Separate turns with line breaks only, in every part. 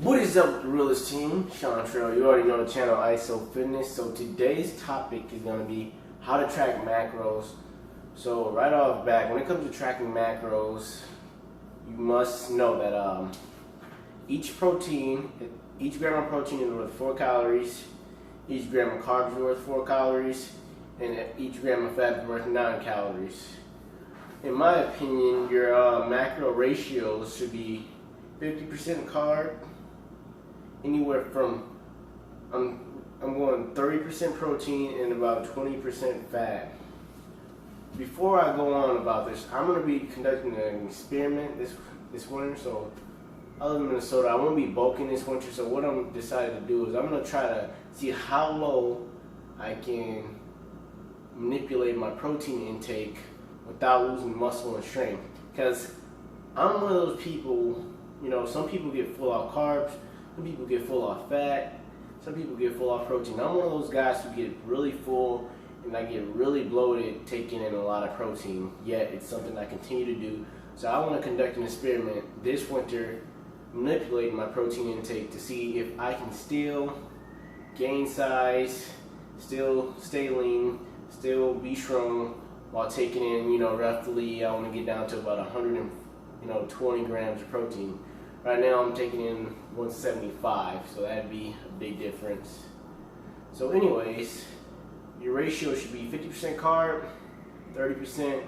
What is up, the realest team? Sean Trail. You already know the channel ISO Fitness. So today's topic is going to be how to track macros. So right off the bat, when it comes to tracking macros, you must know that each gram of protein is worth 4 calories, each gram of carbs is worth 4 calories, and each gram of fat is worth 9 calories. In my opinion, your macro ratios should be 50% carb, anywhere from I'm going 30% protein and about 20% fat. Before I go on about this, I'm going to be conducting an experiment this winter. So I live in Minnesota. I won't be bulking this winter. So what I'm decided to do is I'm going to try to see how low I can manipulate my protein intake without losing muscle and strength. Because I'm one of those people, you know, some people get full off carbs, some people get full off fat, some people get full off protein. I'm one of those guys who get really full and I get really bloated taking in a lot of protein, yet it's something I continue to do. So I want to conduct an experiment this winter, manipulating my protein intake to see if I can still gain size, still stay lean, still be strong while taking in, you know, roughly I want to get down to about 120 grams of protein. Right now I'm taking in 175, so that'd be a big difference. So anyways, your ratio should be 50% carb, 30%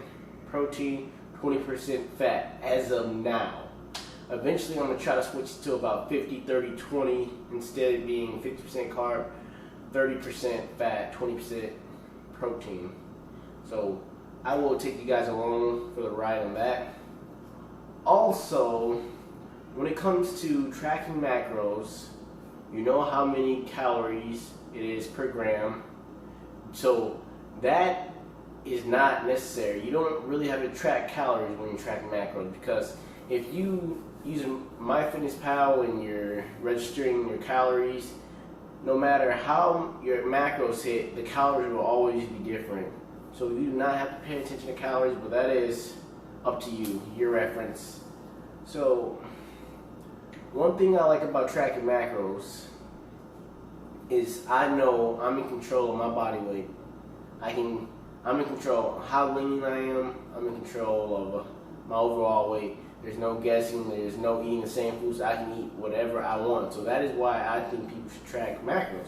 protein, 20% fat as of now. Eventually I'm going to try to switch to about 50, 30, 20 instead of being 50% carb, 30% fat, 20% protein. So I will take you guys along for the ride on that. Also, when it comes to tracking macros, you know how many calories it is per gram. So that is not necessary. You don't really have to track calories when you're tracking macros, because if you using MyFitnessPal and you're registering your calories, no matter how your macros hit, the calories will always be different. So you do not have to pay attention to calories, but that is up to you, your reference. So one thing I like about tracking macros is I know I'm in control of my body weight. I'm in control of how lean I am. I'm in control of my overall weight. There's no guessing. There's no eating the same foods. I can eat whatever I want. So that is why I think people should track macros.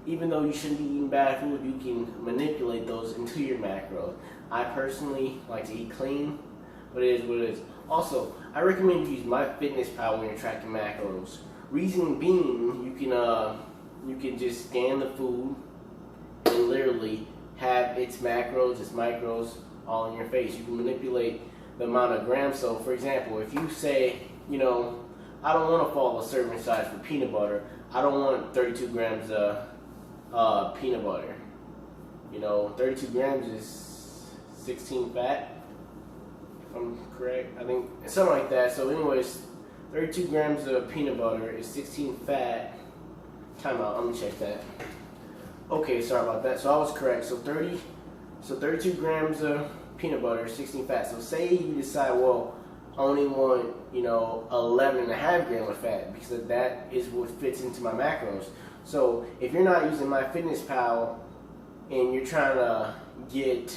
Even though you shouldn't be eating bad food, you can manipulate those into your macros. I personally like to eat clean, but it is what it is. Also, I recommend you use MyFitnessPal when you're tracking macros. Reason being, you can just scan the food and literally have its macros, its micros all in your face. You can manipulate the amount of grams. So, for example, if you say, you know, I don't want to follow a serving size for peanut butter. I don't want 32 grams of peanut butter. You know, 32 grams is 16 fat, if I'm correct. I think something like that. So anyways, 32 grams of peanut butter is 16 fat. Time out, let me check that. Okay, sorry about that. So I was correct. So 32 grams of peanut butter, 16 fat. So say you decide, well, I only want, you know, 11.5 grams of fat, because that is what fits into my macros. So if you're not using MyFitnessPal and you're trying to get,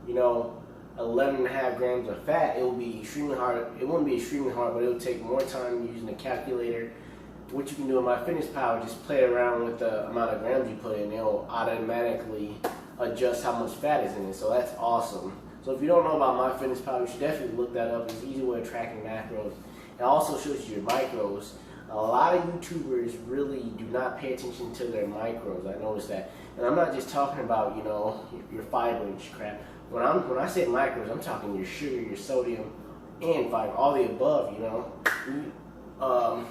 you know, 11.5 grams of fat, it will be extremely hard. It won't be extremely hard, but it will take more time using a calculator. What you can do in MyFitnessPal is just play around with the amount of grams you put in. It'll automatically adjust how much fat is in it. So that's awesome. So if you don't know about MyFitnessPal, you should definitely look that up. It's an easy way of tracking macros. It also shows you your micros. A lot of YouTubers really do not pay attention to their micros. I noticed that. And I'm not just talking about, you know, your fiber and crap. When I say micros, I'm talking your sugar, your sodium, and fiber, all the above, you know.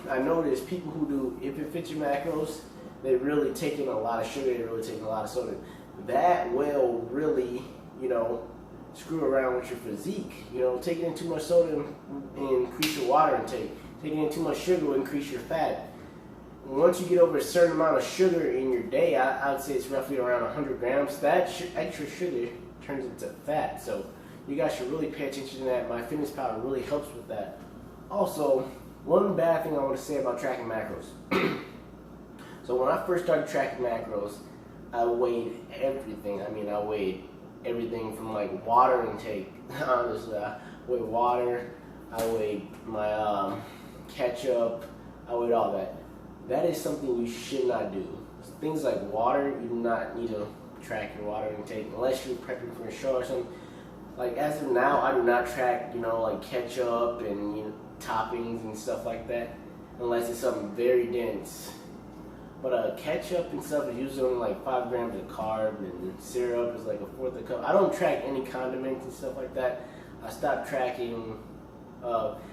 I noticed people who do, if it fits your macros, they really take in a lot of sugar, they really take in a lot of sodium. That will really, you know, screw around with your physique. You know, taking in too much sodium and increase your water intake. Taking in too much sugar will increase your fat. Once you get over a certain amount of sugar in your day, I would say it's roughly around 100 grams, that extra sugar turns into fat. So you guys should really pay attention to that. MyFitnessPal really helps with that. Also, one bad thing I want to say about tracking macros. So when I first started tracking macros, I weighed everything. I mean, I weighed everything from like water intake. Honestly, I weighed water, I weighed my ketchup, I weighed all that. That is something you should not do. Things like water, you do not need to track your water intake unless you're prepping for a show or something. Like as of now, I do not track, like ketchup and toppings and stuff like that, unless it's something very dense. But ketchup and stuff is usually only like 5 grams of carb, and syrup is like a fourth of a cup. I don't track any condiments and stuff like that. I stopped tracking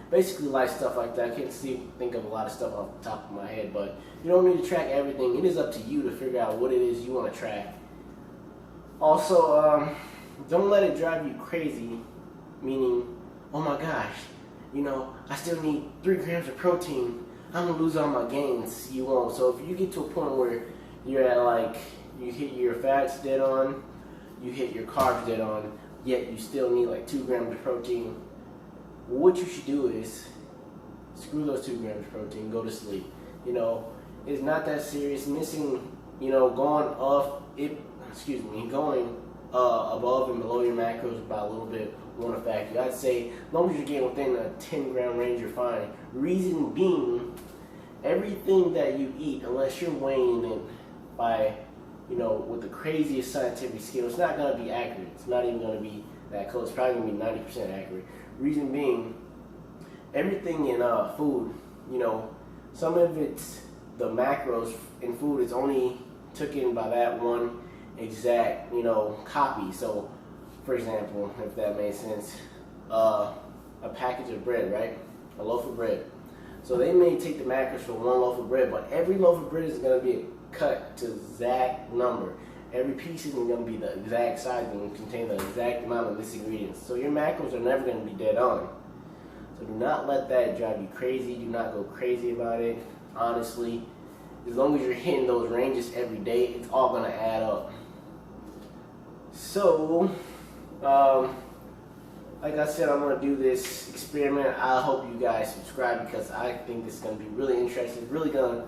basically light stuff like that. I can't think of a lot of stuff off the top of my head, but you don't need to track everything. It is up to you to figure out what it is you want to track. Also, don't let it drive you crazy, meaning, oh my gosh, I still need 3 grams of protein. I'm gonna lose all my gains. You won't. So if you get to a point where you're at like, you hit your fats dead on, you hit your carbs dead on, yet you still need like 2 grams of protein, what you should do is screw those 2 grams of protein, go to sleep. It's not that serious. Missing, going above and below your macros by a little bit won't affect you. I'd say as long as you're getting within a 10-gram range, you're fine. Reason being, everything that you eat, unless you're weighing it by, with the craziest scientific scale, it's not going to be accurate. It's not even going to be that close. It's probably going to be 90% accurate. Reason being, everything in food, some of it's the macros in food is only taken by that one exact, copy. So, for example, if that makes sense, a package of bread, right? A loaf of bread. So they may take the macros for one loaf of bread, but every loaf of bread is going to be cut to exact number. Every piece is going to be the exact size and contain the exact amount of this ingredients. So your macros are never going to be dead on. So do not let that drive you crazy. Do not go crazy about it. Honestly, as long as you're hitting those ranges every day, it's all going to add up. So, like I said, I'm going to do this experiment. I hope you guys subscribe because I think this is going to be really interesting. It's really going to,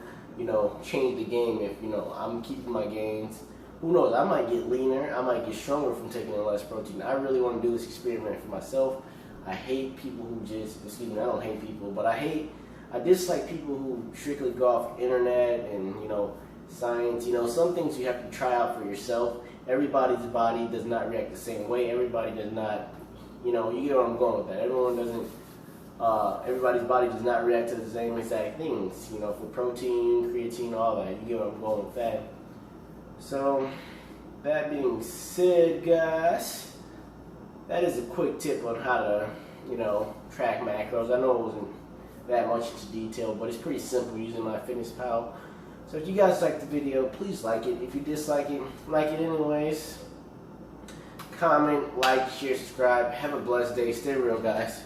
change the game if, I'm keeping my gains. Who knows? I might get leaner. I might get stronger from taking in less protein. I really want to do this experiment for myself. I hate people who I don't hate people, but I dislike people who strictly go off the internet and, science. Some things you have to try out for yourself. Everybody's body does not react the same way. Everybody does not, you get where I'm going with that. Everybody's body does not react to the same exact things, for protein, creatine, all that. You get where I'm going with that. So, that being said, guys, that is a quick tip on how to, track macros. I know it wasn't that much into detail, but it's pretty simple using MyFitnessPal. So if you guys like the video, please like it. If you dislike it, like it anyways. Comment, like, share, subscribe. Have a blessed day. Stay real, guys.